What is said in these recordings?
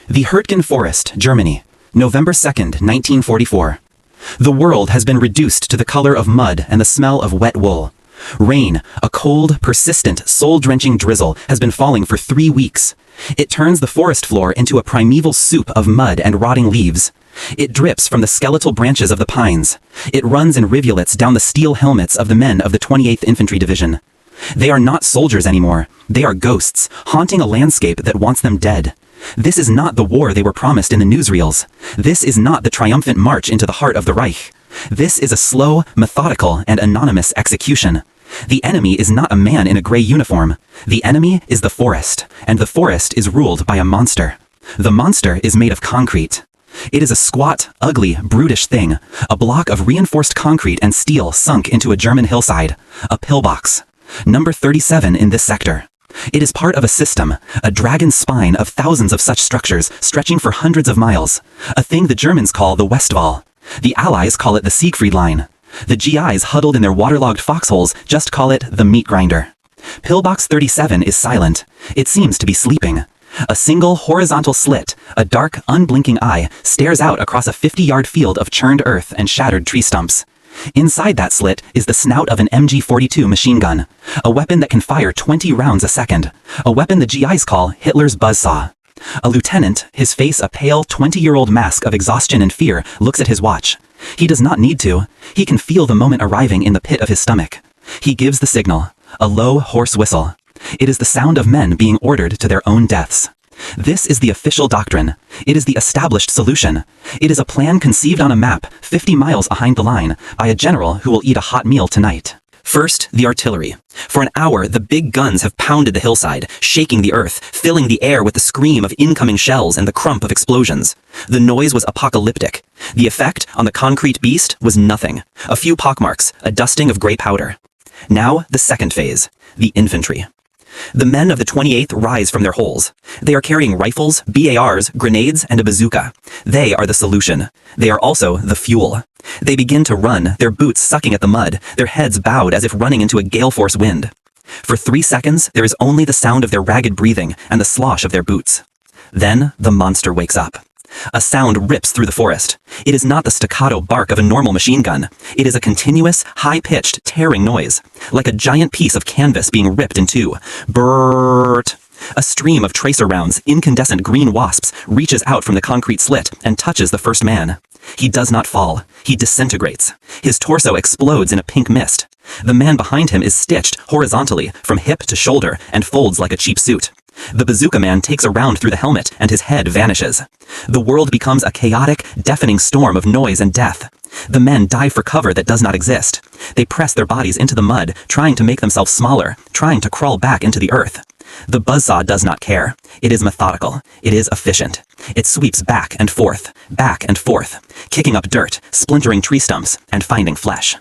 The Hürtgen Forest, Germany, November 2nd, 1944. The world has been reduced to the color of mud and the smell of wet wool. Rain, a cold, persistent, soul-drenching drizzle, has been falling for 3 weeks. It turns the forest floor into a primeval soup of mud and rotting leaves. It drips from the skeletal branches of the pines. It runs in rivulets down the steel helmets of the men of the 28th Infantry Division. They are not soldiers anymore. They are ghosts, haunting a landscape that wants them dead. This is not the war they were promised in the newsreels. This is not the triumphant march into the heart of the Reich. This is a slow, methodical, and anonymous execution. The enemy is not a man in a gray uniform. The enemy is the forest, and the forest is ruled by a monster. The monster is made of concrete. It is a squat, ugly, brutish thing, a block of reinforced concrete and steel sunk into a German hillside, a pillbox. Number 37 in this sector. It is part of a system, a dragon spine of thousands of such structures stretching for hundreds of miles, a thing the Germans call the Westwall. The Allies call it the Siegfried Line. The GIs huddled in their waterlogged foxholes just call it the meat grinder. Pillbox 37 is silent. It seems to be sleeping. A single horizontal slit, a dark, unblinking eye, stares out across a 50-yard field of churned earth and shattered tree stumps. Inside that slit is the snout of an MG-42 machine gun, a weapon that can fire 20 rounds a second, a weapon the GIs call Hitler's buzzsaw. A lieutenant, his face a pale 20-year-old mask of exhaustion and fear, looks at his watch. He does not need to. He can feel the moment arriving in the pit of his stomach. He gives the signal, a low, hoarse whistle. It is the sound of men being ordered to their own deaths. This is the official doctrine. It is the established solution. It is a plan conceived on a map 50 miles behind the line by a general who will eat a hot meal tonight. First, the artillery. For an hour, the big guns have pounded the hillside, shaking the earth, filling the air with the scream of incoming shells and the crump of explosions. The noise was apocalyptic. The effect on the concrete beast was nothing. A few pockmarks, a dusting of gray powder. Now, the second phase, the infantry. The men of the 28th rise from their holes. They are carrying rifles, BARs, grenades, and a bazooka. They are the solution. They are also the fuel. They begin to run, their boots sucking at the mud, their heads bowed as if running into a gale-force wind. For 3 seconds, there is only the sound of their ragged breathing and the slosh of their boots. Then, the monster wakes up. A sound rips through the forest. It is not the staccato bark of a normal machine gun. It is a continuous, high-pitched, tearing noise, like a giant piece of canvas being ripped in two. Brrrrt. A stream of tracer rounds, incandescent green wasps, reaches out from the concrete slit and touches the first man. He does not fall. He disintegrates. His torso explodes in a pink mist. The man behind him is stitched horizontally from hip to shoulder and folds like a cheap suit. The bazooka man takes a round through the helmet and his head vanishes. The world becomes a chaotic, deafening storm of noise and death. The men dive for cover that does not exist. They press their bodies into the mud, trying to make themselves smaller, trying to crawl back into the earth. The buzzsaw does not care. It is methodical. It is efficient. It sweeps back and forth, kicking up dirt, splintering tree stumps, and finding flesh.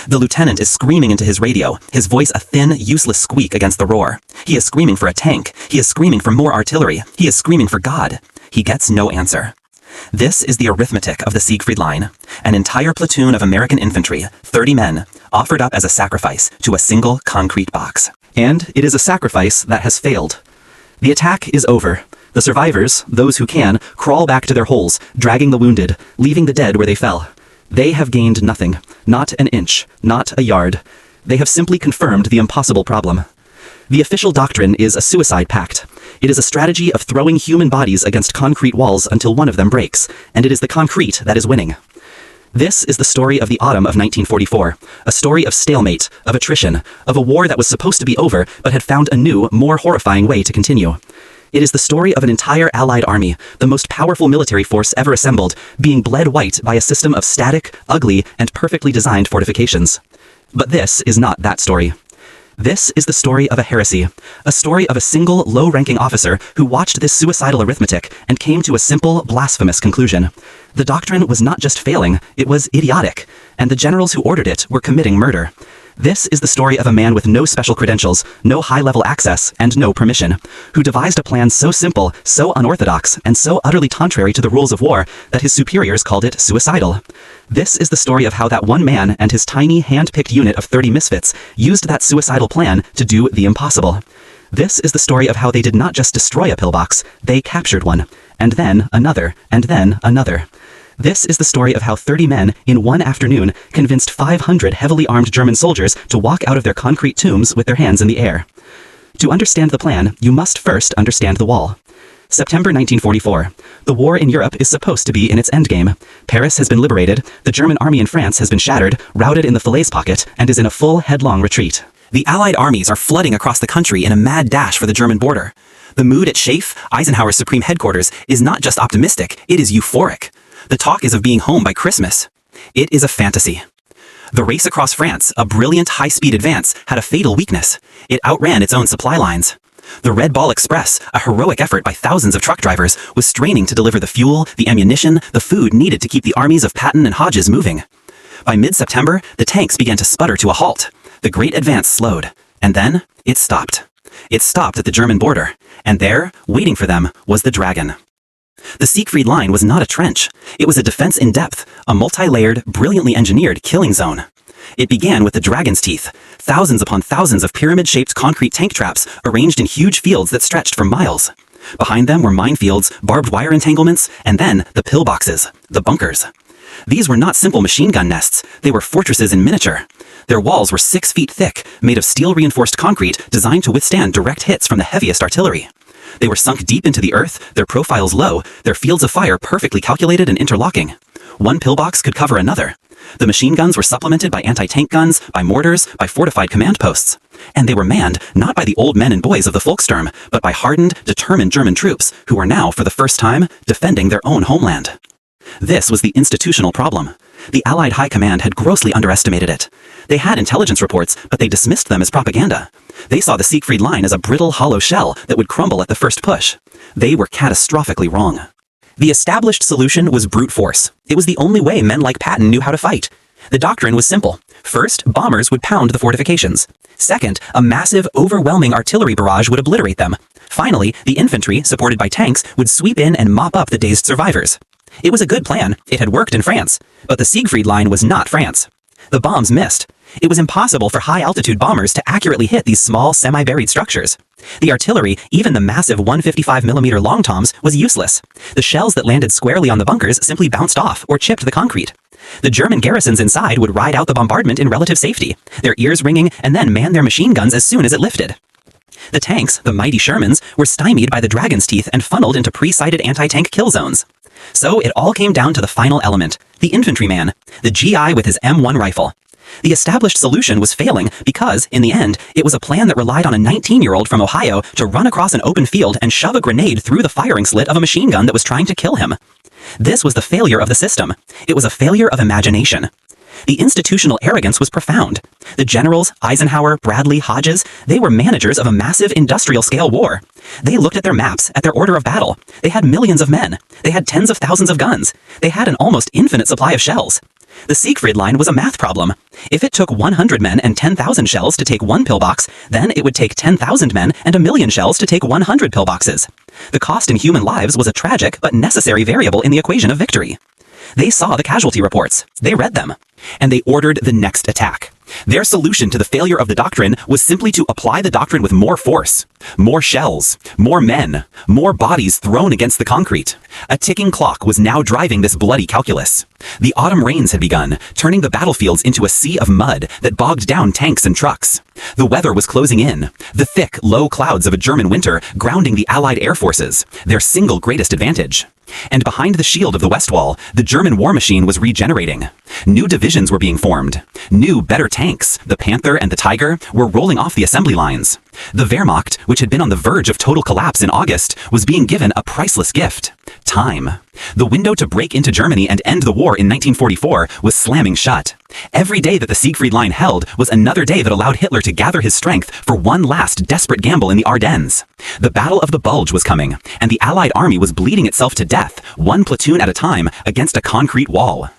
The lieutenant is screaming into his radio, his voice a thin, useless squeak against the roar. He is screaming for a tank. He is screaming for more artillery. He is screaming for God. He gets no answer. This is the arithmetic of the Siegfried Line. An entire platoon of American infantry, 30 men, offered up as a sacrifice to a single concrete box. And it is a sacrifice that has failed. The attack is over. The survivors, those who can, crawl back to their holes, dragging the wounded, leaving the dead where they fell. They have gained nothing, not an inch, not a yard. They have simply confirmed the impossible problem. The official doctrine is a suicide pact. It is a strategy of throwing human bodies against concrete walls until one of them breaks, and it is the concrete that is winning. This is the story of the autumn of 1944, a story of stalemate, of attrition, of a war that was supposed to be over but had found a new, more horrifying way to continue. It is the story of an entire Allied army, the most powerful military force ever assembled, being bled white by a system of static, ugly, and perfectly designed fortifications. But this is not that story. This is the story of a heresy, a story of a single low-ranking officer who watched this suicidal arithmetic and came to a simple, blasphemous conclusion. The doctrine was not just failing, it was idiotic, and the generals who ordered it were committing murder. This is the story of a man with no special credentials, no high-level access, and no permission, who devised a plan so simple, so unorthodox, and so utterly contrary to the rules of war that his superiors called it suicidal. This is the story of how that one man and his tiny, hand-picked unit of 30 misfits used that suicidal plan to do the impossible. This is the story of how they did not just destroy a pillbox, they captured one, and then another, and then another. This is the story of how 30 men, in one afternoon, convinced 500 heavily armed German soldiers to walk out of their concrete tombs with their hands in the air. To understand the plan, you must first understand the wall. September 1944. The war in Europe is supposed to be in its endgame. Paris has been liberated, the German army in France has been shattered, routed in the Falaise pocket, and is in a full headlong retreat. The Allied armies are flooding across the country in a mad dash for the German border. The mood at SHAEF, Eisenhower's supreme headquarters, is not just optimistic, it is euphoric. The talk is of being home by Christmas. It is a fantasy. The race across France, a brilliant high-speed advance, had a fatal weakness. It outran its own supply lines. The Red Ball Express, a heroic effort by thousands of truck drivers, was straining to deliver the fuel, the ammunition, the food needed to keep the armies of Patton and Hodges moving. By mid-September, the tanks began to sputter to a halt. The great advance slowed. And then, it stopped. It stopped at the German border. And there, waiting for them, was the Dragon. The Siegfried Line was not a trench. It was a defense in depth, a multi-layered, brilliantly engineered killing zone. It began with the Dragon's Teeth, thousands upon thousands of pyramid-shaped concrete tank traps arranged in huge fields that stretched for miles. Behind them were minefields, barbed wire entanglements, and then the pillboxes, the bunkers. These were not simple machine gun nests, they were fortresses in miniature. Their walls were 6 feet thick, made of steel-reinforced concrete designed to withstand direct hits from the heaviest artillery. They were sunk deep into the earth, their profiles low, their fields of fire perfectly calculated and interlocking. One pillbox could cover another. The machine guns were supplemented by anti-tank guns, by mortars, by fortified command posts. And they were manned not by the old men and boys of the Volkssturm, but by hardened, determined German troops who were now, for the first time, defending their own homeland. This was the institutional problem. The Allied High Command had grossly underestimated it. They had intelligence reports, but they dismissed them as propaganda. They saw the Siegfried Line as a brittle, hollow shell that would crumble at the first push. They were catastrophically wrong. The established solution was brute force. It was the only way men like Patton knew how to fight. The doctrine was simple. First, bombers would pound the fortifications. Second, a massive, overwhelming artillery barrage would obliterate them. Finally, the infantry, supported by tanks, would sweep in and mop up the dazed survivors. It was a good plan. It had worked in France. But the Siegfried Line was not France. The bombs missed. It was impossible for high-altitude bombers to accurately hit these small, semi-buried structures. The artillery, even the massive 155mm long toms, was useless. The shells that landed squarely on the bunkers simply bounced off or chipped the concrete. The German garrisons inside would ride out the bombardment in relative safety, their ears ringing, and then man their machine guns as soon as it lifted. The tanks, the mighty Shermans, were stymied by the Dragon's Teeth and funneled into pre-sighted anti-tank kill zones. So it all came down to the final element, the infantryman, the GI with his M1 rifle. The established solution was failing because, in the end, it was a plan that relied on a 19-year-old from Ohio to run across an open field and shove a grenade through the firing slit of a machine gun that was trying to kill him. This was the failure of the system. It was a failure of imagination. The institutional arrogance was profound. The generals, Eisenhower, Bradley, Hodges, they were managers of a massive industrial-scale war. They looked at their maps, at their order of battle. They had millions of men. They had tens of thousands of guns. They had an almost infinite supply of shells. The Siegfried Line was a math problem. If it took 100 men and 10,000 shells to take one pillbox, then it would take 10,000 men and 1,000,000 shells to take 100 pillboxes. The cost in human lives was a tragic but necessary variable in the equation of victory. They saw the casualty reports. They read them. And they ordered the next attack. Their solution to the failure of the doctrine was simply to apply the doctrine with more force, more shells, more men, more bodies thrown against the concrete. A ticking clock was now driving this bloody calculus. The autumn rains had begun, turning the battlefields into a sea of mud that bogged down tanks and trucks. The weather was closing in, the thick, low clouds of a German winter grounding the Allied air forces, their single greatest advantage. And behind the shield of the West Wall, the German war machine was regenerating. New divisions were being formed. New, better tanks, the Panther and the Tiger, were rolling off the assembly lines. The Wehrmacht, which had been on the verge of total collapse in August, was being given a priceless gift: time. The window to break into Germany and end the war in 1944 was slamming shut. Every day that the Siegfried Line held was another day that allowed Hitler to gather his strength for one last desperate gamble in the Ardennes. The Battle of the Bulge was coming, and the Allied army was bleeding itself to death, one platoon at a time, against a concrete wall.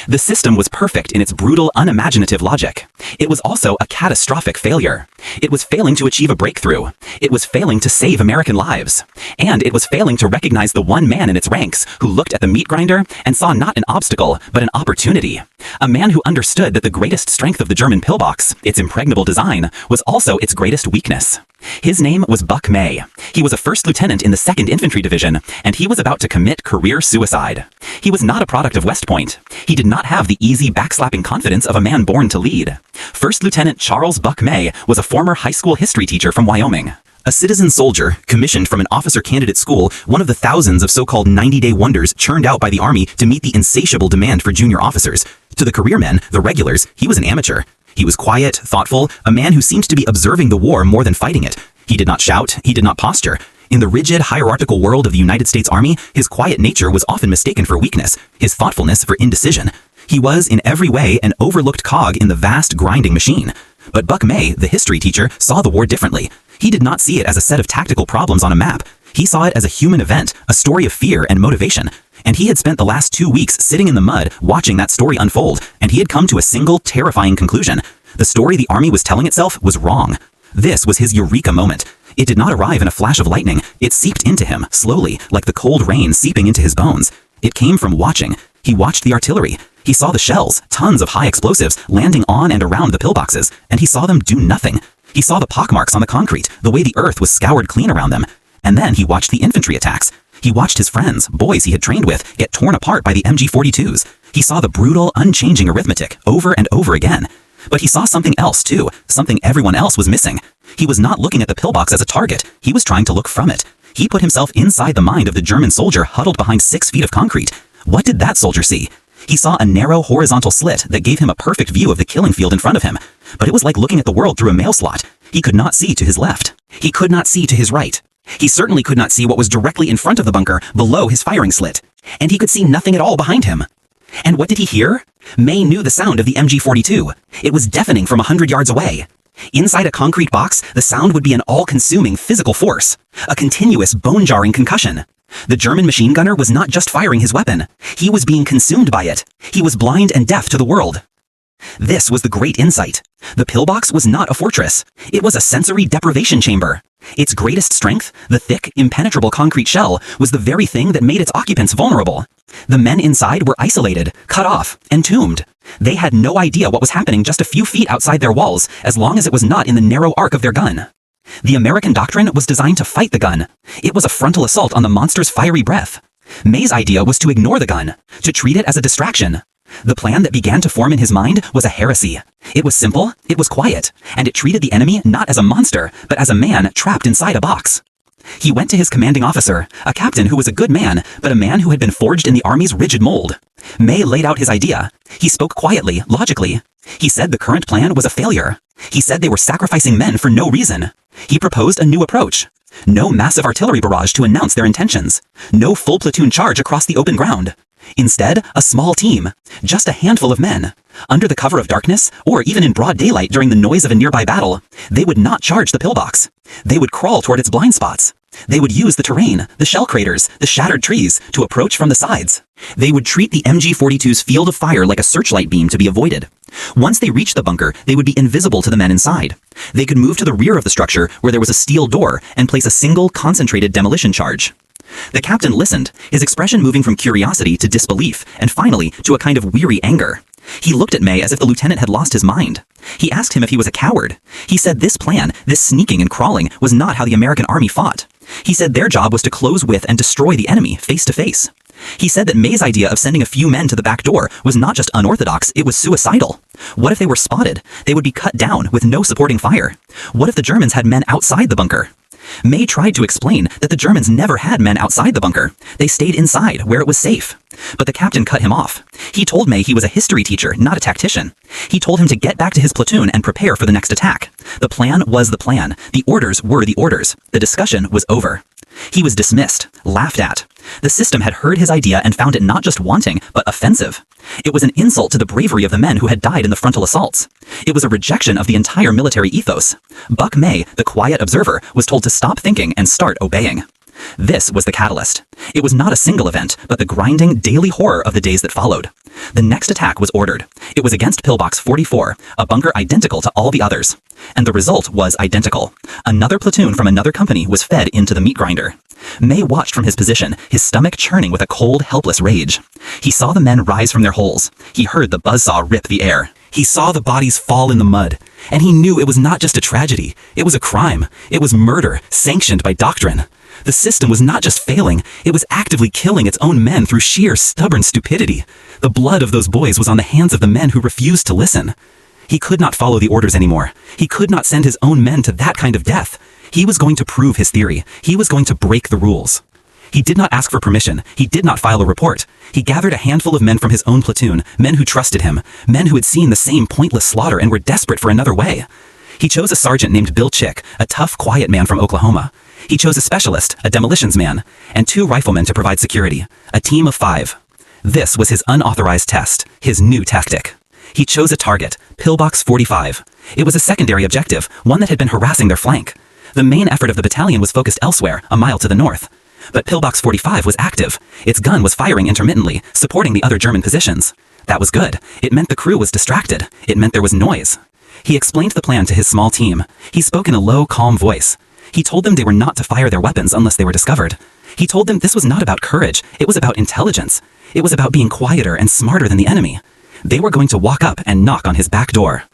The system was perfect in its brutal, unimaginative logic. It was also a catastrophic failure. It was failing to achieve a breakthrough. It was failing to save American lives. And it was failing to recognize the one man in its ranks who looked at the meat grinder and saw not an obstacle, but an opportunity. A man who understood that the greatest strength of the German pillbox, its impregnable design, was also its greatest weakness. His name was Buck May. He was a first lieutenant in the 2nd Infantry Division, and he was about to commit career suicide. He was not a product of West Point. He did not have the easy, backslapping confidence of a man born to lead. First Lieutenant Charles Buck May was a former high school history teacher from Wyoming. A citizen soldier, commissioned from an officer candidate school, one of the thousands of so-called 90-day wonders churned out by the Army to meet the insatiable demand for junior officers. To the career men, the regulars, he was an amateur. He was quiet, thoughtful, a man who seemed to be observing the war more than fighting it. He did not shout, he did not posture. In the rigid, hierarchical world of the United States Army, his quiet nature was often mistaken for weakness, his thoughtfulness for indecision. He was, in every way, an overlooked cog in the vast, grinding machine. But Buck May, the history teacher, saw the war differently. He did not see it as a set of tactical problems on a map. He saw it as a human event, a story of fear and motivation. And he had spent the last 2 weeks sitting in the mud watching that story unfold, and he had come to a single, terrifying conclusion. The story the Army was telling itself was wrong. This was his eureka moment. It did not arrive in a flash of lightning. It seeped into him, slowly, like the cold rain seeping into his bones. It came from watching. He watched the artillery. He saw the shells, tons of high explosives, landing on and around the pillboxes, and he saw them do nothing. He saw the pockmarks on the concrete, the way the earth was scoured clean around them. And then he watched the infantry attacks. He watched his friends, boys he had trained with, get torn apart by the MG-42s. He saw the brutal, unchanging arithmetic over and over again. But he saw something else, too, something everyone else was missing. He was not looking at the pillbox as a target. He was trying to look from it. He put himself inside the mind of the German soldier huddled behind 6 feet of concrete. What did that soldier see? He saw a narrow horizontal slit that gave him a perfect view of the killing field in front of him. But it was like looking at the world through a mail slot. He could not see to his left. He could not see to his right. He certainly could not see what was directly in front of the bunker, below his firing slit. And he could see nothing at all behind him. And what did he hear? May knew the sound of the MG-42. It was deafening from 100 yards away. Inside a concrete box, the sound would be an all-consuming physical force, a continuous bone-jarring concussion. The German machine gunner was not just firing his weapon. He was being consumed by it. He was blind and deaf to the world. This was the great insight. The pillbox was not a fortress. It was a sensory deprivation chamber. Its greatest strength, the thick, impenetrable concrete shell, was the very thing that made its occupants vulnerable. The men inside were isolated, cut off, entombed. They had no idea what was happening just a few feet outside their walls, as long as it was not in the narrow arc of their gun. The American doctrine was designed to fight the gun. It was a frontal assault on the monster's fiery breath. May's idea was to ignore the gun, to treat it as a distraction. The plan that began to form in his mind was a heresy. It was simple, it was quiet, and it treated the enemy not as a monster, but as a man trapped inside a box. He went to his commanding officer, a captain who was a good man, but a man who had been forged in the Army's rigid mold. May laid out his idea. He spoke quietly, logically. He said the current plan was a failure. He said they were sacrificing men for no reason. He proposed a new approach. No massive artillery barrage to announce their intentions. No full platoon charge across the open ground. Instead, a small team, just a handful of men. Under the cover of darkness, or even in broad daylight during the noise of a nearby battle, they would not charge the pillbox. They would crawl toward its blind spots. They would use the terrain, the shell craters, the shattered trees, to approach from the sides. They would treat the MG-42's field of fire like a searchlight beam to be avoided. Once they reached the bunker, they would be invisible to the men inside. They could move to the rear of the structure, where there was a steel door, and place a single, concentrated demolition charge. The captain listened, his expression moving from curiosity to disbelief, and finally to a kind of weary anger. He looked at May as if the lieutenant had lost his mind. He asked him if he was a coward. He said this plan, this sneaking and crawling, was not how the American Army fought. He said their job was to close with and destroy the enemy face to face. He said that May's idea of sending a few men to the back door was not just unorthodox, it was suicidal. What if they were spotted? They would be cut down with no supporting fire. What if the Germans had men outside the bunker? May tried to explain that the Germans never had men outside the bunker. They stayed inside, where it was safe. But the captain cut him off. He told May he was a history teacher, not a tactician. He told him to get back to his platoon and prepare for the next attack. The plan was the plan. The orders were the orders. The discussion was over. He was dismissed, laughed at. The system had heard his idea and found it not just wanting, but offensive. It was an insult to the bravery of the men who had died in the frontal assaults. It was a rejection of the entire military ethos. Buck May, the quiet observer, was told to stop thinking and start obeying. This was the catalyst. It was not a single event, but the grinding, daily horror of the days that followed. The next attack was ordered. It was against Pillbox 44, a bunker identical to all the others. And the result was identical. Another platoon from another company was fed into the meat grinder. May watched from his position, his stomach churning with a cold, helpless rage. He saw the men rise from their holes. He heard the buzzsaw rip the air. He saw the bodies fall in the mud, and he knew it was not just a tragedy, it was a crime. It was murder, sanctioned by doctrine. The system was not just failing, it was actively killing its own men through sheer stubborn stupidity. The blood of those boys was on the hands of the men who refused to listen. He could not follow the orders anymore. He could not send his own men to that kind of death. He was going to prove his theory. He was going to break the rules. He did not ask for permission. He did not file a report. He gathered a handful of men from his own platoon, men who trusted him, men who had seen the same pointless slaughter and were desperate for another way. He chose a sergeant named Bill Chick, a tough, quiet man from Oklahoma. He chose a specialist, a demolitions man, and 2 riflemen to provide security, a team of 5. This was his unauthorized test, his new tactic. He chose a target, pillbox 45. It was a secondary objective, one that had been harassing their flank. The main effort of the battalion was focused elsewhere, a mile to the north. But pillbox 45 was active. Its gun was firing intermittently, supporting the other German positions. That was good. It meant the crew was distracted. It meant there was noise. He explained the plan to his small team. He spoke in a low, calm voice. He told them they were not to fire their weapons unless they were discovered. He told them this was not about courage, it was about intelligence. It was about being quieter and smarter than the enemy. They were going to walk up and knock on his back door.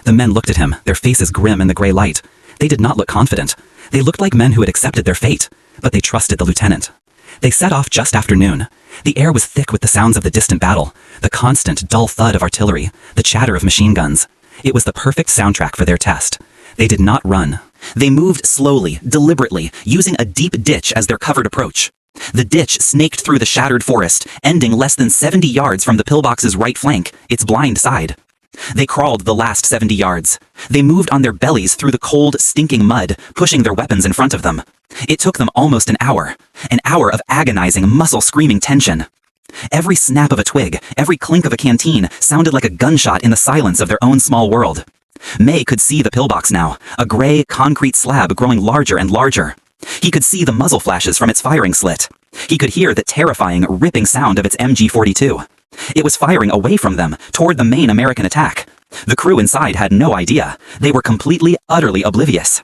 The men looked at him, their faces grim in the gray light. They did not look confident. They looked like men who had accepted their fate, but they trusted the lieutenant. They set off just after noon. The air was thick with the sounds of the distant battle, the constant, dull thud of artillery, the chatter of machine guns. It was the perfect soundtrack for their test. They did not run. They moved slowly, deliberately, using a deep ditch as their covered approach. The ditch snaked through the shattered forest, ending less than 70 yards from the pillbox's right flank, its blind side. They crawled the last 70 yards. They moved on their bellies through the cold, stinking mud, pushing their weapons in front of them. It took them almost an hour of agonizing, muscle-screaming tension. Every snap of a twig, every clink of a canteen sounded like a gunshot in the silence of their own small world. May could see the pillbox now, a gray, concrete slab growing larger and larger. He could see the muzzle flashes from its firing slit. He could hear the terrifying, ripping sound of its MG-42. It was firing away from them, toward the main American attack. The crew inside had no idea. They were completely, utterly oblivious.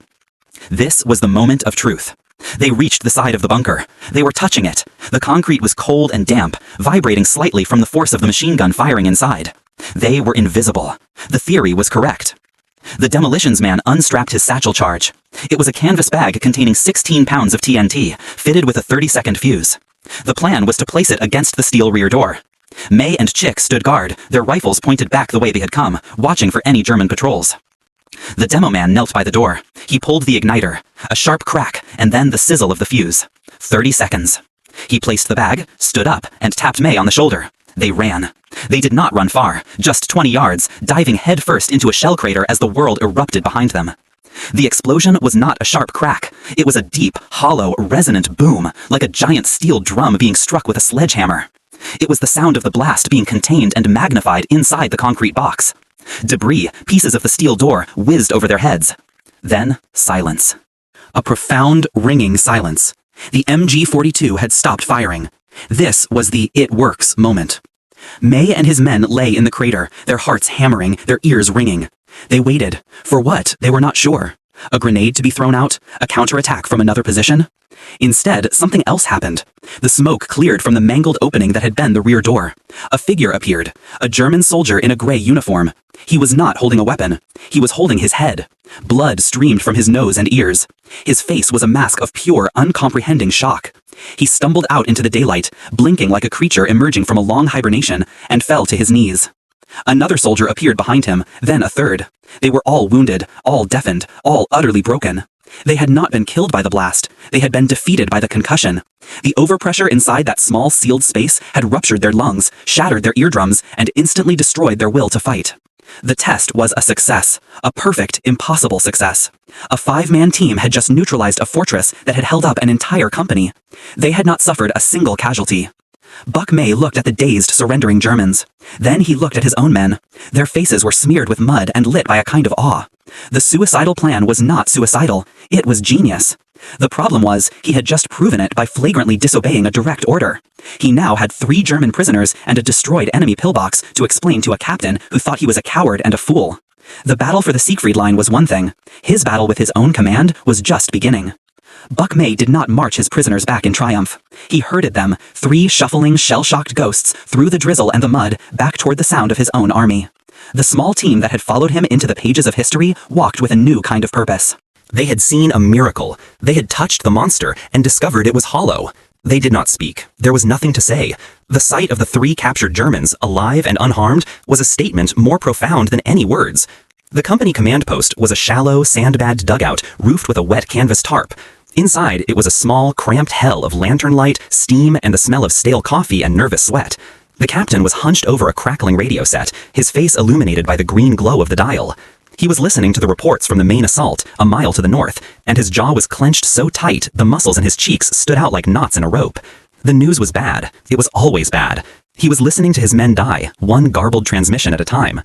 This was the moment of truth. They reached the side of the bunker. They were touching it. The concrete was cold and damp, vibrating slightly from the force of the machine gun firing inside. They were invisible. The theory was correct. The demolitions man unstrapped his satchel charge. It was a canvas bag containing 16 pounds of TNT, fitted with a 30-second fuse. The plan was to place it against the steel rear door. May and Chick stood guard, their rifles pointed back the way they had come, watching for any German patrols. The demo man knelt by the door. He pulled the igniter. A sharp crack, and then the sizzle of the fuse. 30 seconds. He placed the bag, stood up, and tapped May on the shoulder. They ran. They did not run far, just 20 yards, diving headfirst into a shell crater as the world erupted behind them. The explosion was not a sharp crack. It was a deep, hollow, resonant boom, like a giant steel drum being struck with a sledgehammer. It was the sound of the blast being contained and magnified inside the concrete box. Debris, pieces of the steel door, whizzed over their heads. Then, silence. A profound, ringing silence. The MG-42 had stopped firing. This was the "it works" moment. May and his men lay in the crater, their hearts hammering, their ears ringing. They waited. For what? They were not sure. A grenade to be thrown out? A counterattack from another position? Instead, something else happened. The smoke cleared from the mangled opening that had been the rear door. A figure appeared, a German soldier in a gray uniform. He was not holding a weapon. He was holding his head. Blood streamed from his nose and ears. His face was a mask of pure, uncomprehending shock. He stumbled out into the daylight, blinking like a creature emerging from a long hibernation, and fell to his knees. Another soldier appeared behind him, then a third. They were all wounded, all deafened, all utterly broken. They had not been killed by the blast. They had been defeated by the concussion. The overpressure inside that small sealed space had ruptured their lungs, shattered their eardrums, and instantly destroyed their will to fight. The test was a success, a perfect, impossible success. A 5-man team had just neutralized a fortress that had held up an entire company. They had not suffered a single casualty. Buck May looked at the dazed, surrendering Germans. Then he looked at his own men. Their faces were smeared with mud and lit by a kind of awe. The suicidal plan was not suicidal. It was genius. The problem was, he had just proven it by flagrantly disobeying a direct order. He now had 3 German prisoners and a destroyed enemy pillbox to explain to a captain who thought he was a coward and a fool. The battle for the Siegfried Line was one thing. His battle with his own command was just beginning. Buck May did not march his prisoners back in triumph. He herded them, 3 shuffling, shell-shocked ghosts, through the drizzle and the mud, back toward the sound of his own army. The small team that had followed him into the pages of history walked with a new kind of purpose. They had seen a miracle. They had touched the monster and discovered it was hollow. They did not speak. There was nothing to say. The sight of the 3 captured Germans, alive and unharmed, was a statement more profound than any words. The company command post was a shallow, sandbagged dugout roofed with a wet canvas tarp. Inside, it was a small, cramped hell of lantern light, steam, and the smell of stale coffee and nervous sweat. The captain was hunched over a crackling radio set, his face illuminated by the green glow of the dial. He was listening to the reports from the main assault, a mile to the north, and his jaw was clenched so tight the muscles in his cheeks stood out like knots in a rope. The news was bad. It was always bad. He was listening to his men die, one garbled transmission at a time.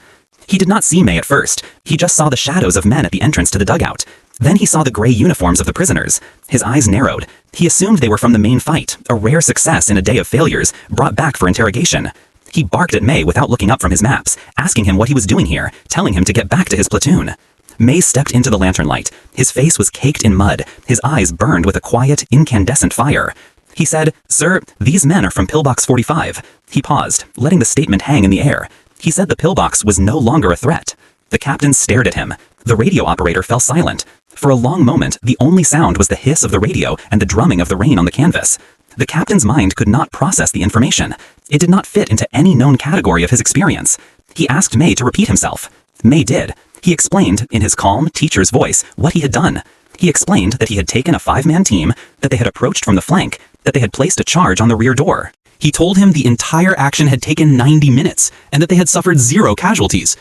He did not see May at first. He just saw the shadows of men at the entrance to the dugout. Then he saw the gray uniforms of the prisoners. His eyes narrowed. He assumed they were from the main fight, a rare success in a day of failures, brought back for interrogation. He barked at May without looking up from his maps, asking him what he was doing here, telling him to get back to his platoon. May stepped into the lantern light. His face was caked in mud. His eyes burned with a quiet, incandescent fire. He said, "Sir, these men are from pillbox 45. He paused, letting the statement hang in the air. He said the pillbox was no longer a threat. The captain stared at him. The radio operator fell silent. For a long moment, the only sound was the hiss of the radio and the drumming of the rain on the canvas. The captain's mind could not process the information. It did not fit into any known category of his experience. He asked May to repeat himself. May did. He explained, in his calm, teacher's voice, what he had done. He explained that he had taken a 5-man team, that they had approached from the flank, that they had placed a charge on the rear door. He told him the entire action had taken 90 minutes, and that they had suffered 0 casualties.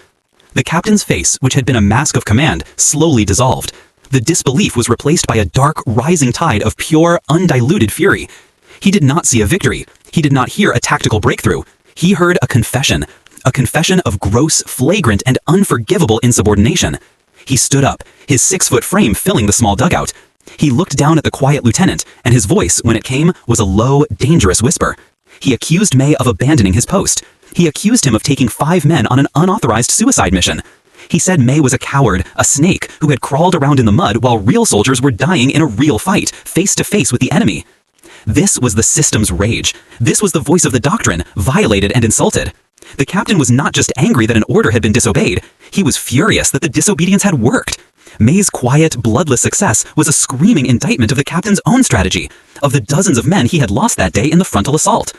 The captain's face, which had been a mask of command, slowly dissolved. The disbelief was replaced by a dark, rising tide of pure, undiluted fury. He did not see a victory. He did not hear a tactical breakthrough. He heard a confession of gross, flagrant, and unforgivable insubordination. He stood up, his 6-foot frame filling the small dugout. He looked down at the quiet lieutenant, and his voice, when it came, was a low, dangerous whisper. He accused May of abandoning his post. He accused him of taking 5 men on an unauthorized suicide mission. He said May was a coward, a snake, who had crawled around in the mud while real soldiers were dying in a real fight, face to face with the enemy. This was the system's rage. This was the voice of the doctrine, violated and insulted. The captain was not just angry that an order had been disobeyed. He was furious that the disobedience had worked. May's quiet, bloodless success was a screaming indictment of the captain's own strategy, of the dozens of men he had lost that day in the frontal assault.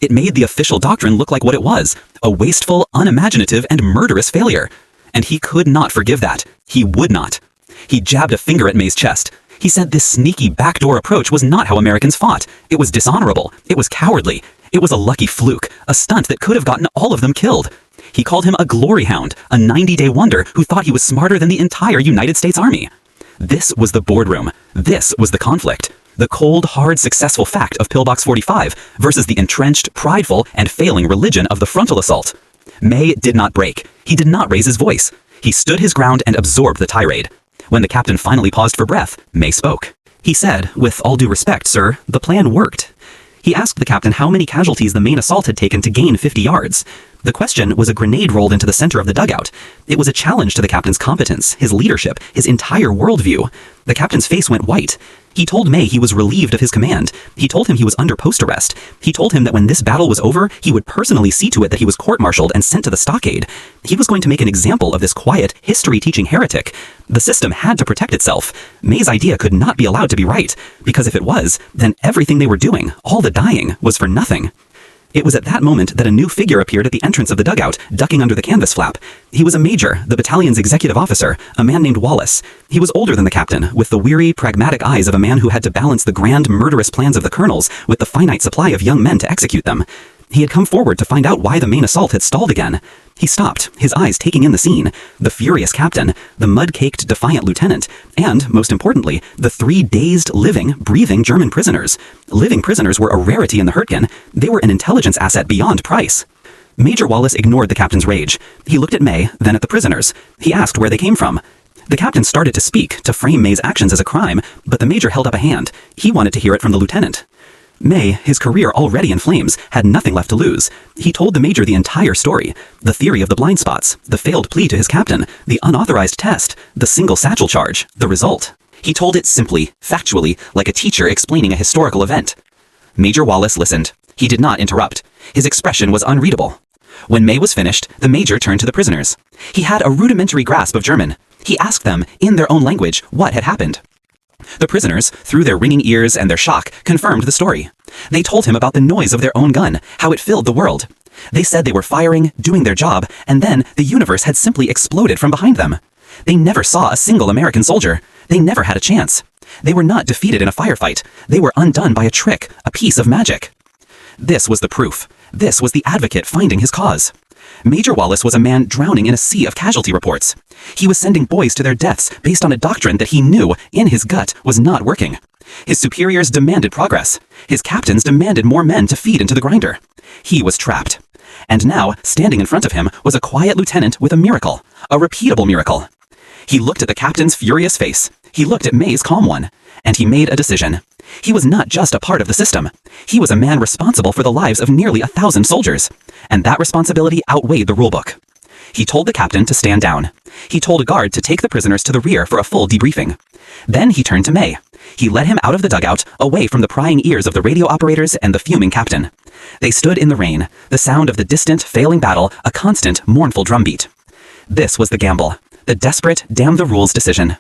It made the official doctrine look like what it was, a wasteful, unimaginative, and murderous failure. And he could not forgive that. He would not. He jabbed a finger at May's chest. He said this sneaky backdoor approach was not how Americans fought. It was dishonorable. It was cowardly. It was a lucky fluke, a stunt that could have gotten all of them killed. He called him a glory hound, a 90-day wonder who thought he was smarter than the entire United States Army. This was the boardroom. This was the conflict. The cold, hard, successful fact of pillbox 45 versus the entrenched, prideful, and failing religion of the frontal assault. May did not break. He did not raise his voice. He stood his ground and absorbed the tirade. When the captain finally paused for breath, May spoke. He said, "With all due respect, sir, the plan worked." He asked the captain how many casualties the main assault had taken to gain 50 yards. The question was a grenade rolled into the center of the dugout. It was a challenge to the captain's competence, his leadership, his entire worldview. The captain's face went white. He told May he was relieved of his command. He told him he was under post arrest. He told him that when this battle was over, he would personally see to it that he was court-martialed and sent to the stockade. He was going to make an example of this quiet, history-teaching heretic. The system had to protect itself. May's idea could not be allowed to be right, because if it was, then everything they were doing, all the dying, was for nothing. It was at that moment that a new figure appeared at the entrance of the dugout, ducking under the canvas flap. He was a major, the battalion's executive officer, a man named Wallace. He was older than the captain, with the weary, pragmatic eyes of a man who had to balance the grand, murderous plans of the colonels with the finite supply of young men to execute them. He had come forward to find out why the main assault had stalled again. He stopped, his eyes taking in the scene, the furious captain, the mud-caked, defiant lieutenant, and, most importantly, the 3 dazed, living, breathing German prisoners. Living prisoners were a rarity in the Hürtgen. They were an intelligence asset beyond price. Major Wallace ignored the captain's rage. He looked at May, then at the prisoners. He asked where they came from. The captain started to speak, to frame May's actions as a crime, but the major held up a hand. He wanted to hear it from the lieutenant. May, his career already in flames, had nothing left to lose. He told the major the entire story. The theory of the blind spots, the failed plea to his captain, the unauthorized test, the single satchel charge, the result. He told it simply, factually, like a teacher explaining a historical event. Major Wallace listened. He did not interrupt. His expression was unreadable. When May was finished, the major turned to the prisoners. He had a rudimentary grasp of German. He asked them, in their own language, what had happened. The prisoners, through their ringing ears and their shock, confirmed the story. They told him about the noise of their own gun, how it filled the world. They said they were firing, doing their job, and then the universe had simply exploded from behind them. They never saw a single American soldier. They never had a chance. They were not defeated in a firefight. They were undone by a trick, a piece of magic. This was the proof. This was the advocate finding his cause. Major Wallace was a man drowning in a sea of casualty reports. He was sending boys to their deaths based on a doctrine that he knew, in his gut, was not working. His superiors demanded progress. His captains demanded more men to feed into the grinder. He was trapped. And now, standing in front of him, was a quiet lieutenant with a miracle, a repeatable miracle. He looked at the captain's furious face. He looked at May's calm one. And he made a decision. He was not just a part of the system. He was a man responsible for the lives of nearly 1,000 soldiers. And that responsibility outweighed the rulebook. He told the captain to stand down. He told a guard to take the prisoners to the rear for a full debriefing. Then he turned to May. He led him out of the dugout, away from the prying ears of the radio operators and the fuming captain. They stood in the rain, the sound of the distant, failing battle, a constant, mournful drumbeat. This was the gamble, the desperate, damn-the-rules decision.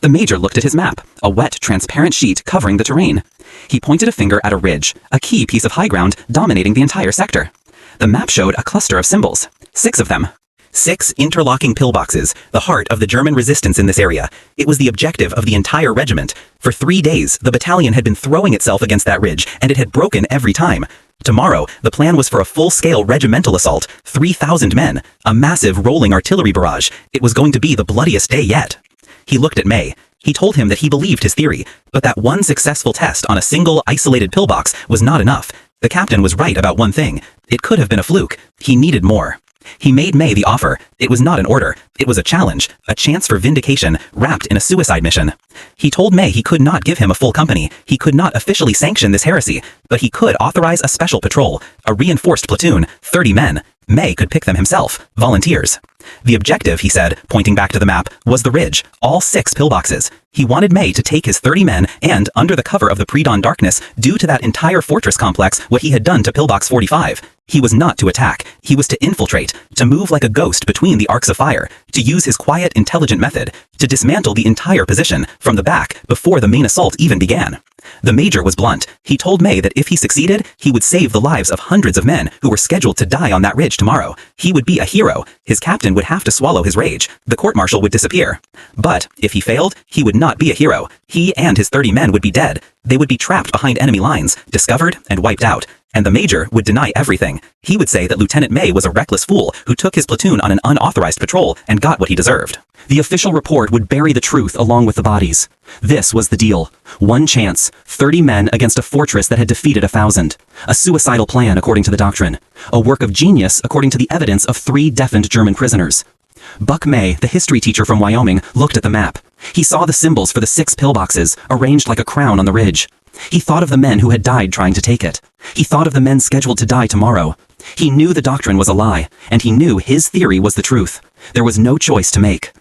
The major looked at his map, a wet, transparent sheet covering the terrain. He pointed a finger at a ridge, a key piece of high ground dominating the entire sector. The map showed a cluster of symbols, 6 of them. 6 interlocking pillboxes, the heart of the German resistance in this area. It was the objective of the entire regiment. For 3 days, the battalion had been throwing itself against that ridge, and it had broken every time. Tomorrow, the plan was for a full-scale regimental assault, 3,000 men, a massive rolling artillery barrage. It was going to be the bloodiest day yet. He looked at May. He told him that he believed his theory, but that one successful test on a single, isolated pillbox was not enough. The captain was right about one thing. It could have been a fluke. He needed more. He made May the offer. It was not an order. It was a challenge, a chance for vindication, wrapped in a suicide mission. He told May he could not give him a full company. He could not officially sanction this heresy, but he could authorize a special patrol, a reinforced platoon, 30 men. May could pick them himself, volunteers. The objective, he said, pointing back to the map, was the ridge, all 6 pillboxes. He wanted May to take his 30 men and, under the cover of the pre-dawn darkness, do to that entire fortress complex what he had done to pillbox 45. He was not to attack. He was to infiltrate, to move like a ghost between the arcs of fire, to use his quiet, intelligent method, to dismantle the entire position from the back before the main assault even began. The major was blunt. He told May that if he succeeded, he would save the lives of hundreds of men who were scheduled to die on that ridge tomorrow. He would be a hero. His captain would have to swallow his rage. The court-martial would disappear. But if he failed, he would not be a hero. He and his 30 men would be dead. They would be trapped behind enemy lines, discovered and wiped out. And the major would deny everything. He would say that Lieutenant May was a reckless fool who took his platoon on an unauthorized patrol and got what he deserved. The official report would bury the truth along with the bodies. This was the deal. One chance, 30 men against a fortress that had defeated 1,000. A suicidal plan according to the doctrine. A work of genius according to the evidence of 3 deafened German prisoners. Buck May, the history teacher from Wyoming, looked at the map. He saw the symbols for the 6 pillboxes, arranged like a crown on the ridge. He thought of the men who had died trying to take it. He thought of the men scheduled to die tomorrow. He knew the doctrine was a lie, and he knew his theory was the truth. There was no choice to make.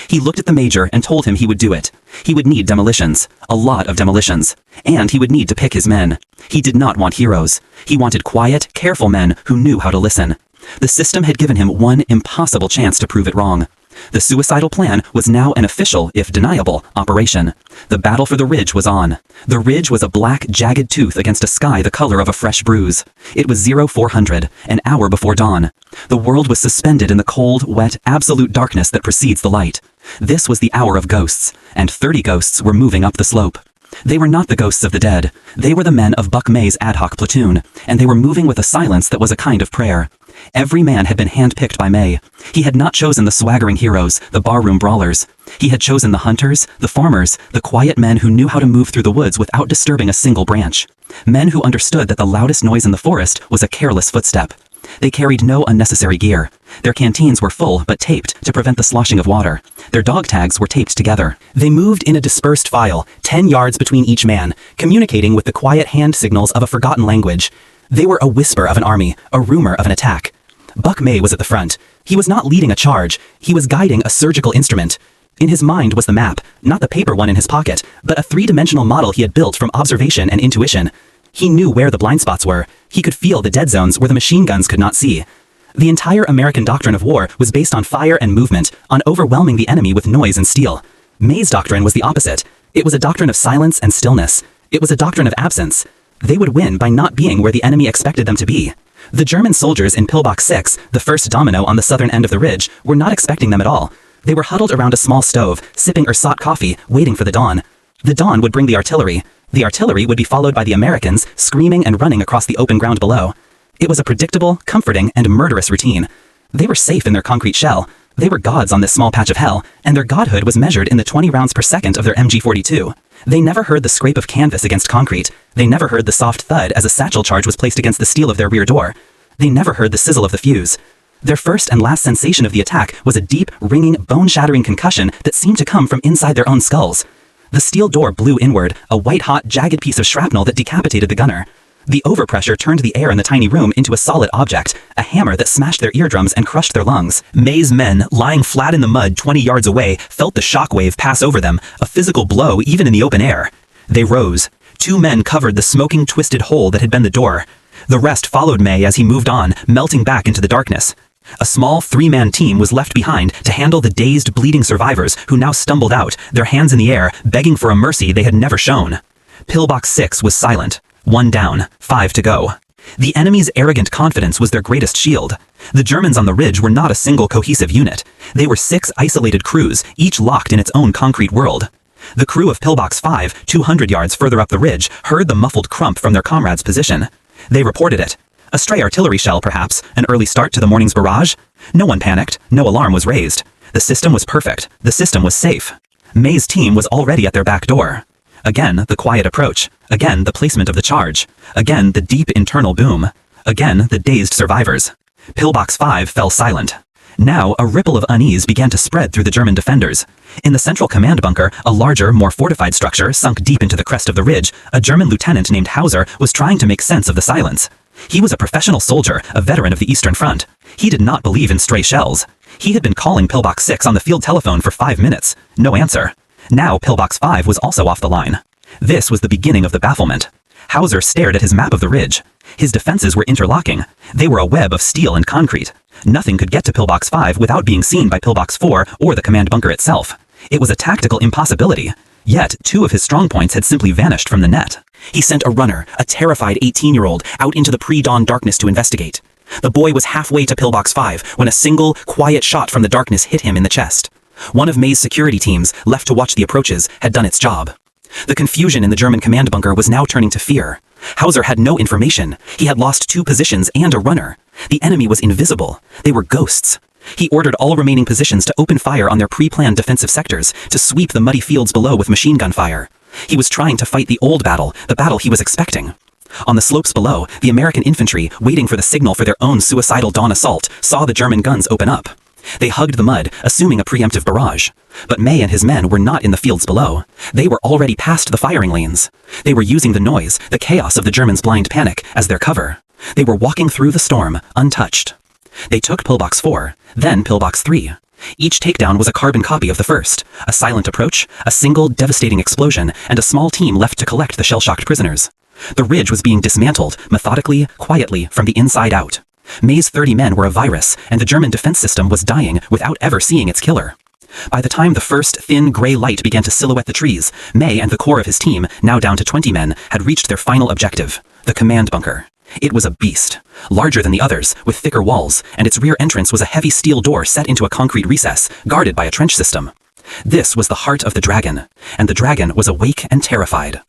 He looked at the major and told him he would do it. He would need demolitions, a lot of demolitions, and he would need to pick his men. He did not want heroes. He wanted quiet, careful men who knew how to listen. The system had given him one impossible chance to prove it wrong. The suicidal plan was now an official, if deniable, operation. The battle for the ridge was on. The ridge was a black, jagged tooth against a sky the color of a fresh bruise. It was 0400, an hour before dawn. The world was suspended in the cold, wet, absolute darkness that precedes the light. This was the hour of ghosts, and 30 ghosts were moving up the slope. They were not the ghosts of the dead. They were the men of Buck May's ad hoc platoon, and they were moving with a silence that was a kind of prayer. Every man had been handpicked by May. He had not chosen the swaggering heroes, the barroom brawlers. He had chosen the hunters, the farmers, the quiet men who knew how to move through the woods without disturbing a single branch. Men who understood that the loudest noise in the forest was a careless footstep. They carried no unnecessary gear. Their canteens were full but taped to prevent the sloshing of water. Their dog tags were taped together. They moved in a dispersed file, 10 yards between each man, communicating with the quiet hand signals of a forgotten language. They were a whisper of an army, a rumor of an attack. Buck May was at the front. He was not leading a charge. He was guiding a surgical instrument. In his mind was the map, not the paper one in his pocket, but a 3-dimensional model he had built from observation and intuition. He knew where the blind spots were. He could feel the dead zones where the machine guns could not see. The entire American doctrine of war was based on fire and movement, on overwhelming the enemy with noise and steel. May's doctrine was the opposite. It was a doctrine of silence and stillness. It was a doctrine of absence. They would win by not being where the enemy expected them to be. The German soldiers in pillbox 6, the first domino on the southern end of the ridge, were not expecting them at all. They were huddled around a small stove, sipping ersatz coffee, waiting for the dawn. The dawn would bring the artillery. The artillery would be followed by the Americans, screaming and running across the open ground below. It was a predictable, comforting, and murderous routine. They were safe in their concrete shell. They were gods on this small patch of hell, and their godhood was measured in the 20 rounds per second of their MG42. They never heard the scrape of canvas against concrete. They never heard the soft thud as a satchel charge was placed against the steel of their rear door. They never heard the sizzle of the fuse. Their first and last sensation of the attack was a deep, ringing, bone-shattering concussion that seemed to come from inside their own skulls. The steel door blew inward, a white-hot, jagged piece of shrapnel that decapitated the gunner. The overpressure turned the air in the tiny room into a solid object, a hammer that smashed their eardrums and crushed their lungs. May's men, lying flat in the mud 20 yards away, felt the shockwave pass over them, a physical blow even in the open air. They rose. 2 men covered the smoking, twisted hole that had been the door. The rest followed May as he moved on, melting back into the darkness. A small 3-man team was left behind to handle the dazed, bleeding survivors who now stumbled out, their hands in the air, begging for a mercy they had never shown. Pillbox 6 was silent. 1 down, 5 to go. The enemy's arrogant confidence was their greatest shield. The Germans on the ridge were not a single cohesive unit. They were 6 isolated crews, each locked in its own concrete world. The crew of Pillbox 5, 200 yards further up the ridge, heard the muffled crump from their comrades' position. They reported it. A stray artillery shell, perhaps, an early start to the morning's barrage? No one panicked, no alarm was raised. The system was perfect, the system was safe. May's team was already at their back door. Again, the quiet approach. Again, the placement of the charge. Again, the deep internal boom. Again, the dazed survivors. Pillbox 5 fell silent. Now, a ripple of unease began to spread through the German defenders. In the central command bunker, a larger, more fortified structure sunk deep into the crest of the ridge, a German lieutenant named Hauser was trying to make sense of the silence. He was a professional soldier, a veteran of the Eastern Front. He did not believe in stray shells. He had been calling Pillbox 6 on the field telephone for 5 minutes. No answer. Now Pillbox 5 was also off the line. This was the beginning of the bafflement. Hauser stared at his map of the ridge. His defenses were interlocking. They were a web of steel and concrete. Nothing could get to Pillbox 5 without being seen by Pillbox 4 or the command bunker itself. It was a tactical impossibility. Yet, 2 of his strongpoints had simply vanished from the net. He sent a runner, a terrified 18-year-old, out into the pre-dawn darkness to investigate. The boy was halfway to Pillbox 5 when a single, quiet shot from the darkness hit him in the chest. One of May's security teams, left to watch the approaches, had done its job. The confusion in the German command bunker was now turning to fear. Hauser had no information. He had lost 2 positions and a runner. The enemy was invisible. They were ghosts. He ordered all remaining positions to open fire on their pre-planned defensive sectors, to sweep the muddy fields below with machine gun fire. He was trying to fight the old battle, the battle he was expecting. On the slopes below, the American infantry, waiting for the signal for their own suicidal dawn assault, saw the German guns open up. They hugged the mud, assuming a preemptive barrage. But May and his men were not in the fields below. They were already past the firing lanes. They were using the noise, the chaos of the Germans' blind panic, as their cover. They were walking through the storm, untouched. They took Pillbox 4, then Pillbox 3. Each takedown was a carbon copy of the first, a silent approach, a single devastating explosion, and a small team left to collect the shell-shocked prisoners. The ridge was being dismantled, methodically, quietly, from the inside out. May's 30 men were a virus, and the German defense system was dying without ever seeing its killer. By the time the first thin gray light began to silhouette the trees, May and the core of his team, now down to 20 men, had reached their final objective, the command bunker. It was a beast, larger than the others, with thicker walls, and its rear entrance was a heavy steel door set into a concrete recess, guarded by a trench system. This was the heart of the dragon, and the dragon was awake and terrified.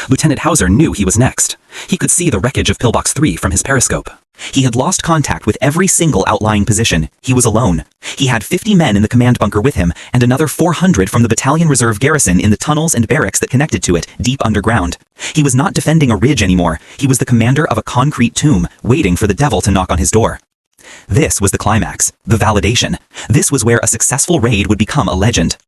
Lieutenant Hauser knew he was next. He could see the wreckage of Pillbox 3 from his periscope. He had lost contact with every single outlying position. He was alone. He had 50 men in the command bunker with him, and another 400 from the battalion reserve garrison in the tunnels and barracks that connected to it, deep underground. He was not defending a ridge anymore. He was the commander of a concrete tomb, waiting for the devil to knock on his door. This was the climax, the validation. This was where a successful raid would become a legend.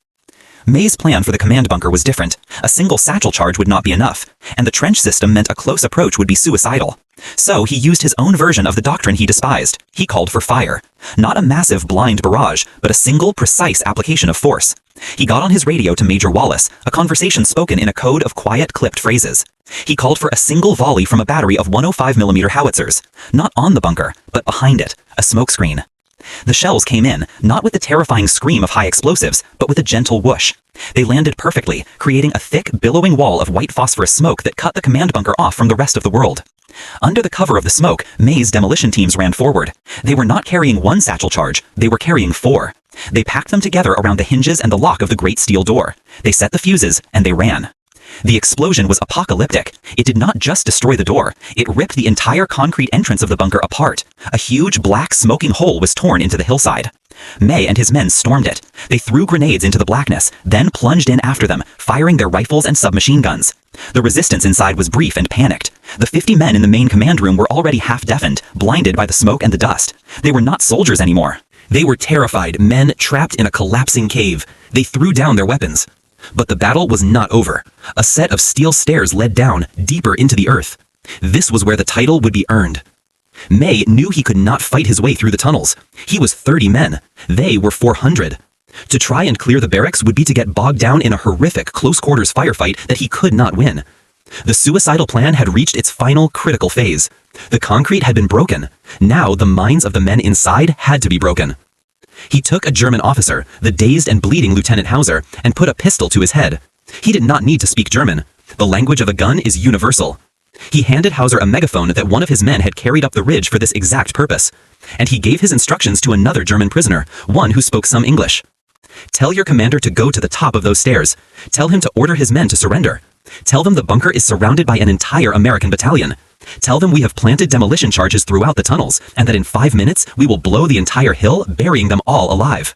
May's plan for the command bunker was different. A single satchel charge would not be enough, and the trench system meant a close approach would be suicidal. So he used his own version of the doctrine he despised. He called for fire. Not a massive blind barrage, but a single, precise application of force. He got on his radio to Major Wallace, a conversation spoken in a code of quiet, clipped phrases. He called for a single volley from a battery of 105mm howitzers. Not on the bunker, but behind it, a smokescreen. The shells came in, not with the terrifying scream of high explosives, but with a gentle whoosh. They landed perfectly, creating a thick, billowing wall of white phosphorus smoke that cut the command bunker off from the rest of the world. Under the cover of the smoke, May's demolition teams ran forward. They were not carrying one satchel charge, they were carrying 4. They packed them together around the hinges and the lock of the great steel door. They set the fuses, and they ran. The explosion was apocalyptic. It did not just destroy the door, it ripped the entire concrete entrance of the bunker apart. A huge, black, smoking hole was torn into the hillside. May and his men stormed it. They threw grenades into the blackness, then plunged in after them, firing their rifles and submachine guns. The resistance inside was brief and panicked. The 50 men in the main command room were already half-deafened, blinded by the smoke and the dust. They were not soldiers anymore. They were terrified men trapped in a collapsing cave. They threw down their weapons. But the battle was not over. A set of steel stairs led down, deeper into the earth. This was where the title would be earned. May knew he could not fight his way through the tunnels. He was 30 men. They were 400. To try and clear the barracks would be to get bogged down in a horrific close-quarters firefight that he could not win. The suicidal plan had reached its final critical phase. The concrete had been broken. Now the minds of the men inside had to be broken. He took a German officer, the dazed and bleeding Lieutenant Hauser, and put a pistol to his head. He did not need to speak German. The language of a gun is universal. He handed Hauser a megaphone that one of his men had carried up the ridge for this exact purpose. And he gave his instructions to another German prisoner, one who spoke some English. Tell your commander to go to the top of those stairs. Tell him to order his men to surrender. Tell them the bunker is surrounded by an entire American battalion. Tell them we have planted demolition charges throughout the tunnels, and that in 5 minutes we will blow the entire hill, burying them all alive.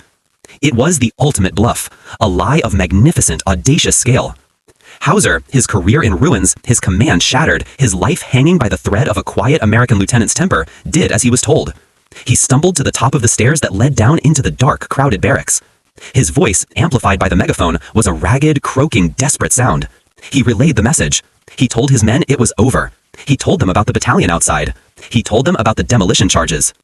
It was the ultimate bluff, a lie of magnificent, audacious scale. Hauser, his career in ruins, his command shattered, his life hanging by the thread of a quiet American lieutenant's temper, did as he was told. He stumbled to the top of the stairs that led down into the dark, crowded barracks. His voice, amplified by the megaphone, was a ragged, croaking, desperate sound. He relayed the message. He told his men it was over. He told them about the battalion outside. He told them about the demolition charges.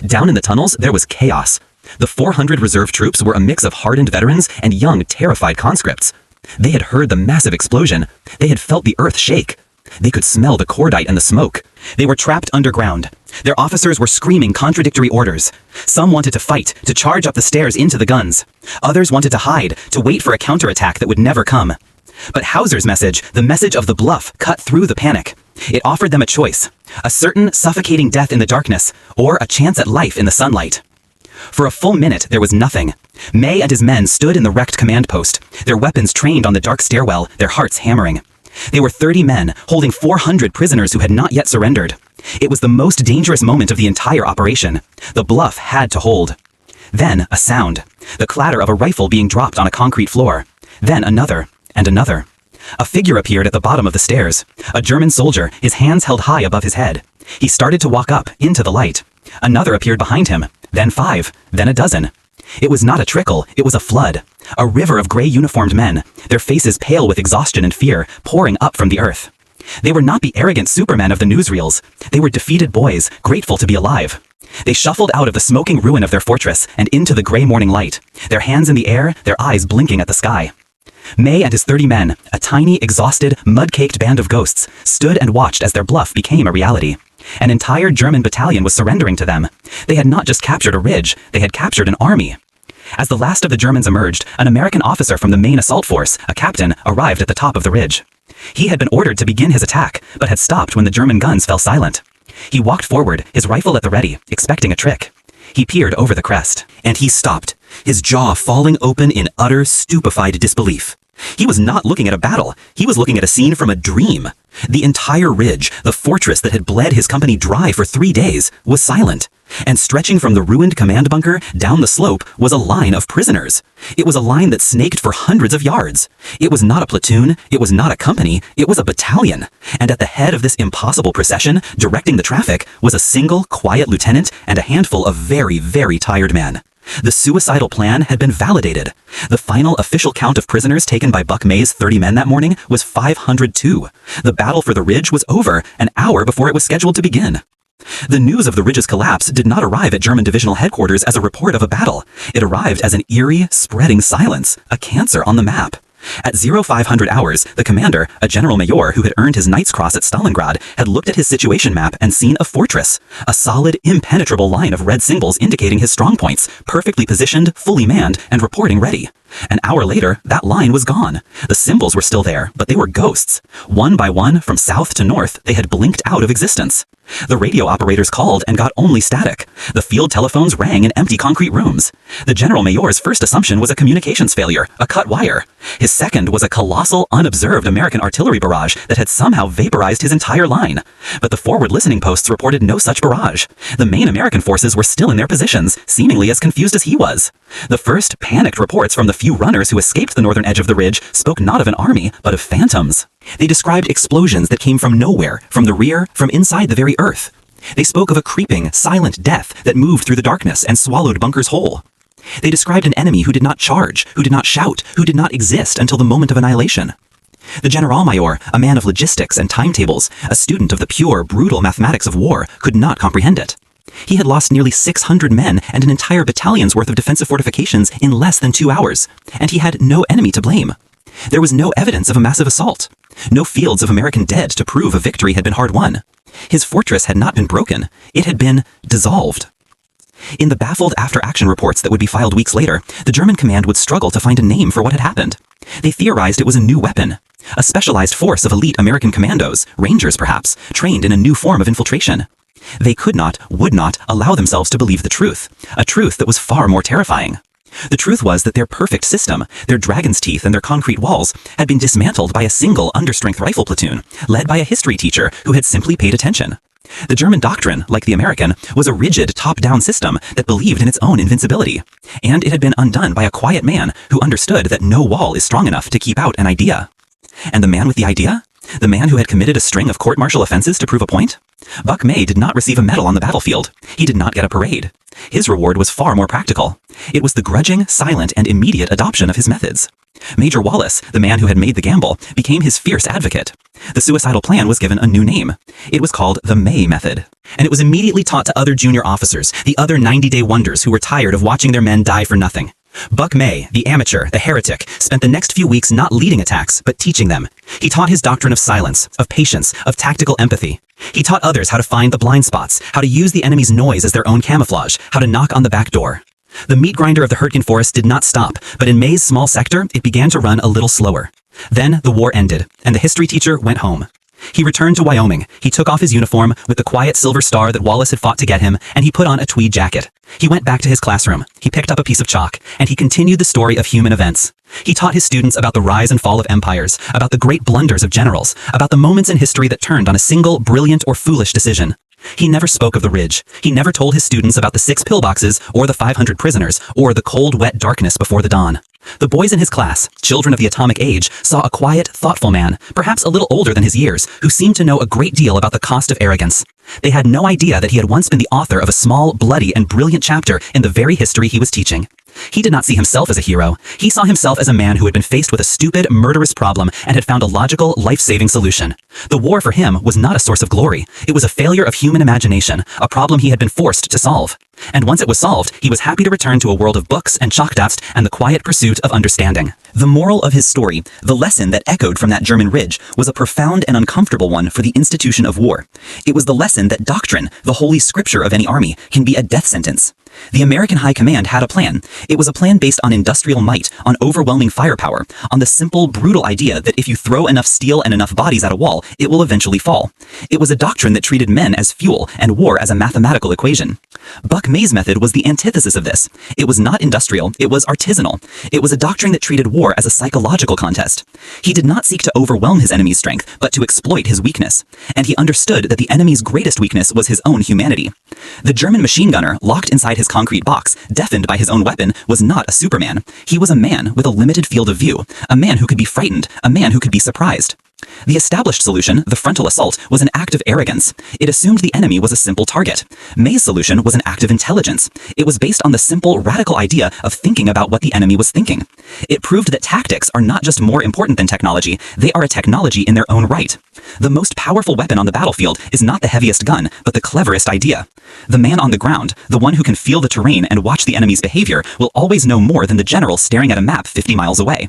Down in the tunnels, there was chaos. The 400 reserve troops were a mix of hardened veterans and young, terrified conscripts. They had heard the massive explosion. They had felt the earth shake. They could smell the cordite and the smoke. They were trapped underground. Their officers were screaming contradictory orders. Some wanted to fight, to charge up the stairs into the guns. Others wanted to hide, to wait for a counterattack that would never come. But Hauser's message, the message of the bluff, cut through the panic. It offered them a choice, a certain suffocating death in the darkness, or a chance at life in the sunlight. For a full minute, there was nothing. May and his men stood in the wrecked command post, their weapons trained on the dark stairwell, their hearts hammering. They were 30 men, holding 400 prisoners who had not yet surrendered. It was the most dangerous moment of the entire operation. The bluff had to hold. Then a sound, the clatter of a rifle being dropped on a concrete floor. Then another, and another. A figure appeared at the bottom of the stairs. A German soldier, his hands held high above his head. He started to walk up, into the light. Another appeared behind him, then 5, then a dozen. It was not a trickle, it was a flood. A river of gray uniformed men, their faces pale with exhaustion and fear, pouring up from the earth. They were not the arrogant supermen of the newsreels. They were defeated boys, grateful to be alive. They shuffled out of the smoking ruin of their fortress and into the gray morning light, their hands in the air, their eyes blinking at the sky. May and his 30 men, a tiny, exhausted, mud-caked band of ghosts, stood and watched as their bluff became a reality. An entire German battalion was surrendering to them. They had not just captured a ridge, they had captured an army. As the last of the Germans emerged, an American officer from the main assault force, a captain, arrived at the top of the ridge. He had been ordered to begin his attack, but had stopped when the German guns fell silent. He walked forward, his rifle at the ready, expecting a trick. He peered over the crest, and he stopped, his jaw falling open in utter, stupefied disbelief. He was not looking at a battle. He was looking at a scene from a dream. The entire ridge, the fortress that had bled his company dry for 3 days, was silent. And stretching from the ruined command bunker down the slope was a line of prisoners. It was a line that snaked for hundreds of yards. It was not a platoon, it was not a company, it was a battalion. And at the head of this impossible procession, directing the traffic, was a single, quiet lieutenant and a handful of very, very tired men. The suicidal plan had been validated. The final official count of prisoners taken by Buck May's 30 men that morning was 502. The battle for the ridge was over an hour before it was scheduled to begin. The news of the ridge's collapse did not arrive at German divisional headquarters as a report of a battle. It arrived as an eerie, spreading silence, a cancer on the map. At 0500 hours, the commander, a general mayor who had earned his Knight's Cross at Stalingrad, had looked at his situation map and seen a fortress, a solid, impenetrable line of red symbols indicating his strong points, perfectly positioned, fully manned, and reporting ready. An hour later, that line was gone. The symbols were still there, but they were ghosts. One by one, from south to north, they had blinked out of existence. The radio operators called and got only static. The field telephones rang in empty concrete rooms. The general mayor's first assumption was a communications failure, a cut wire. His second was a colossal, unobserved American artillery barrage that had somehow vaporized his entire line. But the forward listening posts reported no such barrage. The main American forces were still in their positions, seemingly as confused as he was. The first panicked reports from the few runners who escaped the northern edge of the ridge spoke not of an army, but of phantoms. They described explosions that came from nowhere, from the rear, from inside the very earth. They spoke of a creeping, silent death that moved through the darkness and swallowed bunkers whole. They described an enemy who did not charge, who did not shout, who did not exist until the moment of annihilation. The Generalmajor, a man of logistics and timetables, a student of the pure, brutal mathematics of war, could not comprehend it. He had lost nearly 600 men and an entire battalion's worth of defensive fortifications in less than 2 hours, and he had no enemy to blame. There was no evidence of a massive assault. No fields of American dead to prove a victory had been hard won. His fortress had not been broken. It had been dissolved. In the baffled after-action reports that would be filed weeks later, the German command would struggle to find a name for what had happened. They theorized it was a new weapon, a specialized force of elite American commandos, rangers perhaps, trained in a new form of infiltration. They could not, would not, allow themselves to believe the truth, a truth that was far more terrifying. The truth was that their perfect system, their dragon's teeth and their concrete walls, had been dismantled by a single understrength rifle platoon, led by a history teacher who had simply paid attention. The German doctrine, like the American, was a rigid top-down system that believed in its own invincibility. And it had been undone by a quiet man who understood that no wall is strong enough to keep out an idea. And the man with the idea? The man who had committed a string of court-martial offenses to prove a point? Buck May did not receive a medal on the battlefield. He did not get a parade. His reward was far more practical. It was the grudging, silent, and immediate adoption of his methods. Major Wallace, the man who had made the gamble, became his fierce advocate. The suicidal plan was given a new name. It was called the May Method. And it was immediately taught to other junior officers, the other 90-day wonders who were tired of watching their men die for nothing. Buck May, the amateur, the heretic, spent the next few weeks not leading attacks, but teaching them. He taught his doctrine of silence, of patience, of tactical empathy. He taught others how to find the blind spots, how to use the enemy's noise as their own camouflage, how to knock on the back door. The meat grinder of the Hürtgen Forest did not stop, but in May's small sector, it began to run a little slower. Then the war ended, and the history teacher went home. He returned to Wyoming. He took off his uniform with the quiet silver star that Wallace had fought to get him, and he put on a tweed jacket. He went back to his classroom. He picked up a piece of chalk, and he continued the story of human events. He taught his students about the rise and fall of empires, about the great blunders of generals, about the moments in history that turned on a single brilliant or foolish decision. He never spoke of the ridge. He never told his students about the 6 pillboxes, or the 500 prisoners, or the cold, wet darkness before the dawn. The boys in his class, children of the atomic age, saw a quiet, thoughtful man, perhaps a little older than his years, who seemed to know a great deal about the cost of arrogance. They had no idea that he had once been the author of a small, bloody, and brilliant chapter in the very history he was teaching. He did not see himself as a hero. He saw himself as a man who had been faced with a stupid, murderous problem and had found a logical, life-saving solution. The war for him was not a source of glory. It was a failure of human imagination, a problem he had been forced to solve. And once it was solved, he was happy to return to a world of books and chalk dust and the quiet pursuit of understanding. The moral of his story, the lesson that echoed from that German ridge, was a profound and uncomfortable one for the institution of war. It was the lesson that doctrine, the holy scripture of any army, can be a death sentence. The American High Command had a plan. It was a plan based on industrial might, on overwhelming firepower, on the simple, brutal idea that if you throw enough steel and enough bodies at a wall, it will eventually fall. It was a doctrine that treated men as fuel and war as a mathematical equation. Buck May's method was the antithesis of this. It was not industrial, it was artisanal. It was a doctrine that treated war as a psychological contest. He did not seek to overwhelm his enemy's strength, but to exploit his weakness. And he understood that the enemy's greatest weakness was his own humanity. The German machine gunner, locked inside his concrete box, deafened by his own weapon, was not a Superman. He was a man with a limited field of view, a man who could be frightened, a man who could be surprised. The established solution, the frontal assault, was an act of arrogance. It assumed the enemy was a simple target. May's solution was an act of intelligence. It was based on the simple, radical idea of thinking about what the enemy was thinking. It proved that tactics are not just more important than technology, they are a technology in their own right. The most powerful weapon on the battlefield is not the heaviest gun, but the cleverest idea. The man on the ground, the one who can feel the terrain and watch the enemy's behavior, will always know more than the general staring at a map 50 miles away.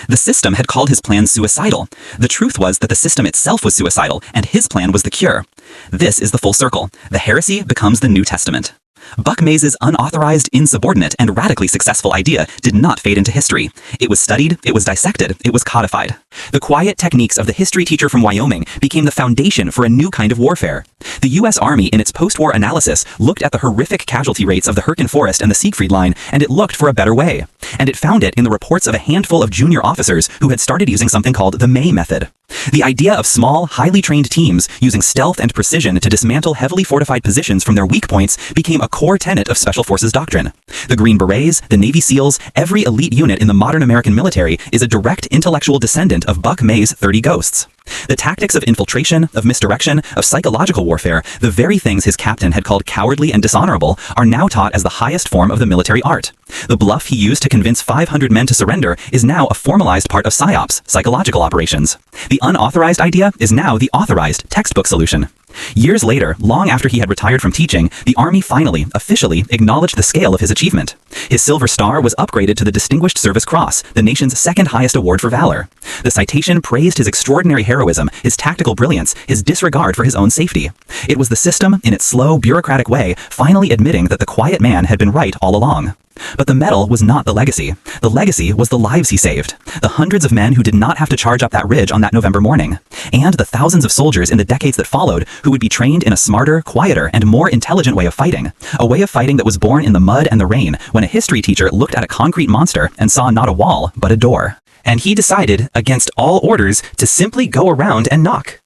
The system had called his plan suicidal. The truth was that the system itself was suicidal, and his plan was the cure. This is the full circle. The heresy becomes the New Testament. Buck Mays's unauthorized, insubordinate, and radically successful idea did not fade into history. It was studied, it was dissected, it was codified. The quiet techniques of the history teacher from Wyoming became the foundation for a new kind of warfare. The U.S. Army, in its post-war analysis, looked at the horrific casualty rates of the Hürtgen Forest and the Siegfried Line, and it looked for a better way. And it found it in the reports of a handful of junior officers who had started using something called the May method. The idea of small, highly trained teams using stealth and precision to dismantle heavily fortified positions from their weak points became a core tenet of Special Forces doctrine. The Green Berets, the Navy SEALs, every elite unit in the modern American military is a direct intellectual descendant of Buck May's 30 Ghosts. The tactics of infiltration, of misdirection, of psychological warfare, the very things his captain had called cowardly and dishonorable, are now taught as the highest form of the military art. The bluff he used to convince 500 men to surrender is now a formalized part of PSYOPs, psychological operations. The unauthorized idea is now the authorized textbook solution. Years later, long after he had retired from teaching, the Army finally, officially, acknowledged the scale of his achievement. His Silver Star was upgraded to the Distinguished Service Cross, the nation's second highest award for valor. The citation praised his extraordinary heroism, his tactical brilliance, his disregard for his own safety. It was the system, in its slow, bureaucratic way, finally admitting that the quiet man had been right all along. But the medal was not the legacy. The legacy was the lives he saved. The hundreds of men who did not have to charge up that ridge on that November morning. And the thousands of soldiers in the decades that followed who would be trained in a smarter, quieter, and more intelligent way of fighting. A way of fighting that was born in the mud and the rain when a history teacher looked at a concrete monster and saw not a wall, but a door. And he decided, against all orders, to simply go around and knock.